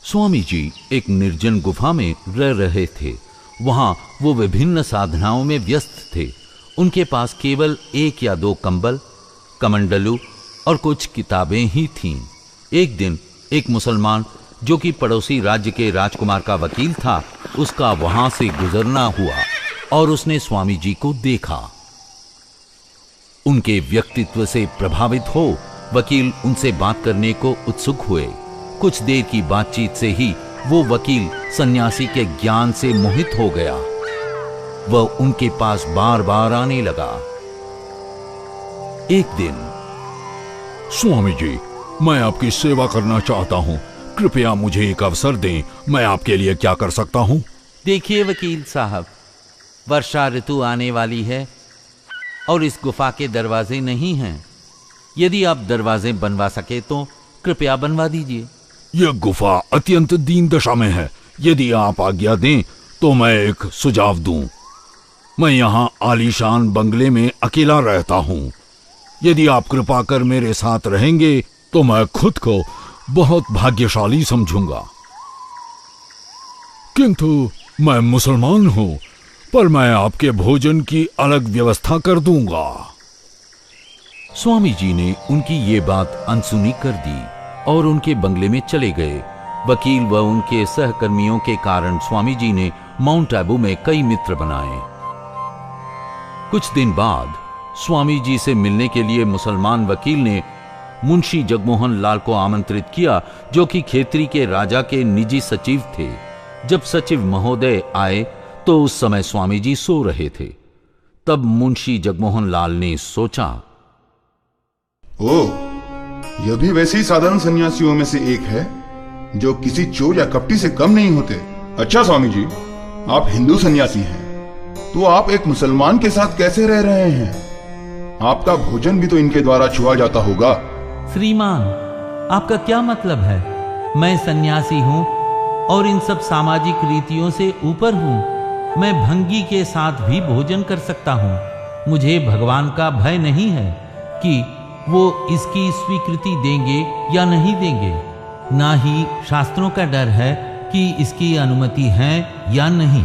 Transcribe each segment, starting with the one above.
स्वामी जी एक निर्जन गुफा में रह रहे थे। वहां वो विभिन्न साधनाओं में व्यस्त थे। उनके पास केवल 1 या 2 कंबल, कमंडलू और कुछ किताबें ही थीं। एक दिन एक मुसलमान जो कि पड़ोसी राज्य के राजकुमार का वकील था, उसका वहां से गुजरना हुआ और उसने स्वामी जी को देखा। उनके व्यक्तित्व से प्रभावित हो वकील उनसे बात करने को उत्सुक हुए। कुछ देर की बातचीत से ही वो वकील सन्यासी के ज्ञान से मोहित हो गया। वह उनके पास बार बार आने लगा। एक दिन, स्वामी जी, मैं आपकी सेवा करना चाहता हूँ, कृपया मुझे एक अवसर दें। मैं आपके लिए क्या कर सकता हूँ? देखिए वकील साहब, वर्षा ऋतु आने वाली है और इस गुफा के दरवाजे नहीं हैं। यदि आप दरवाजे बनवा सके तो कृपया बनवा दीजिए। यह गुफा अत्यंत दीन दशा में है। यदि आप आज्ञा दें तो मैं एक सुझाव दूं। मैं यहाँ आलीशान बंगले में अकेला रहता हूँ। यदि आप कृपा कर मेरे साथ रहेंगे तो मैं खुद को बहुत भाग्यशाली समझूंगा। किंतु मैं मुसलमान हूँ, पर मैं आपके भोजन की अलग व्यवस्था कर दूंगा। स्वामी जी ने उनकी ये बात अनसुनी कर दी और उनके बंगले में चले गए। वकील व उनके सहकर्मियों के कारण स्वामी जी ने माउंट आबू में कई मित्र बनाए। कुछ दिन बाद स्वामी जी से मिलने के लिए मुसलमान वकील ने मुंशी जगमोहन लाल को आमंत्रित किया, जो कि खेतरी के राजा के निजी सचिव थे। जब सचिव महोदय आए तो उस समय स्वामी जी सो रहे थे। तब मुंशी जगमोहन लाल ने सोचा, ओह, यह भी वैसे ही साधारण सन्यासियों में से एक है जो किसी चोर या कपटी से कम नहीं होते। अच्छा स्वामी जी, आप हिंदू सन्यासी हैं, तो आप एक मुसलमान के साथ कैसे रह रहे हैं? आपका भोजन भी तो इनके द्वारा छुआ जाता होगा। श्रीमान, आपका क्या मतलब है? मैं सन्यासी हूँ और इन सब सामाजिक रीतियों से ऊपर हूँ। मैं भंगी के साथ भी भोजन कर सकता हूँ। मुझे भगवान का भय नहीं है कि वो इसकी स्वीकृति देंगे या नहीं देंगे। ना ही शास्त्रों का डर है कि इसकी अनुमति है या नहीं।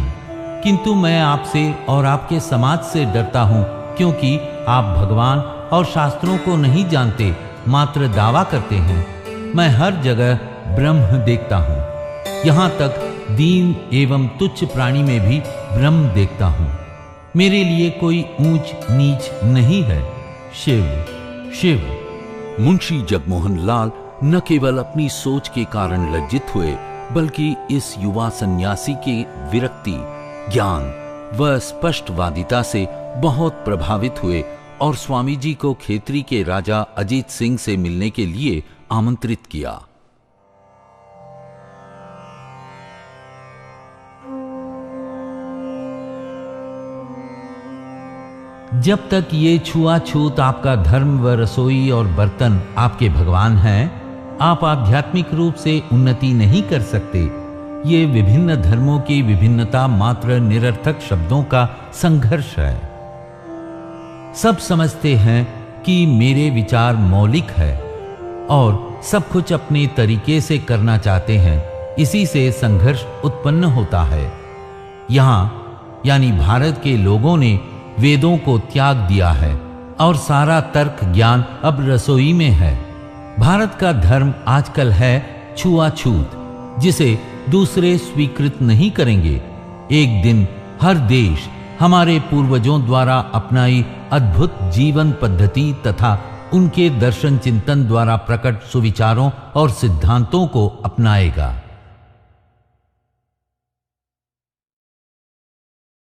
किंतु मैं आपसे और आपके समाज से डरता हूँ, क्योंकि आप भगवान और शास्त्रों को नहीं जानते, मात्र दावा करते हैं। मैं हर जगह ब्रह्म देखता हूँ, यहाँ तक दीन एवं तुच्छ प्राणी में भी ब्रह्म देखता हूँ। मेरे लिए कोई ऊंच नीच नहीं है। शिव शिव। मुंशी जगमोहन लाल न केवल अपनी सोच के कारण लज्जित हुए, बल्कि इस युवा सन्यासी के विरक्ति, ज्ञान व स्पष्टवादिता से बहुत प्रभावित हुए और स्वामी जी को खेतरी के राजा अजीत सिंह से मिलने के लिए आमंत्रित किया। जब तक ये छुआछूत आपका धर्म व रसोई और बर्तन आपके भगवान हैं, आप आध्यात्मिक रूप से उन्नति नहीं कर सकते। ये विभिन्न धर्मों की विभिन्नता मात्र निरर्थक शब्दों का संघर्ष है। सब समझते हैं कि मेरे विचार मौलिक है और सब कुछ अपने तरीके से करना चाहते हैं। इसी से संघर्ष उत्पन्न होता है। यहाँ यानी भारत के लोगों ने वेदों को त्याग दिया है और सारा तर्क ज्ञान अब रसोई में है। भारत का धर्म आजकल है छुआछूत, जिसे दूसरे स्वीकृत नहीं करेंगे। एक दिन हर देश हमारे पूर्वजों द्वारा अपनाई अद्भुत जीवन पद्धति तथा उनके दर्शन चिंतन द्वारा प्रकट सुविचारों और सिद्धांतों को अपनाएगा।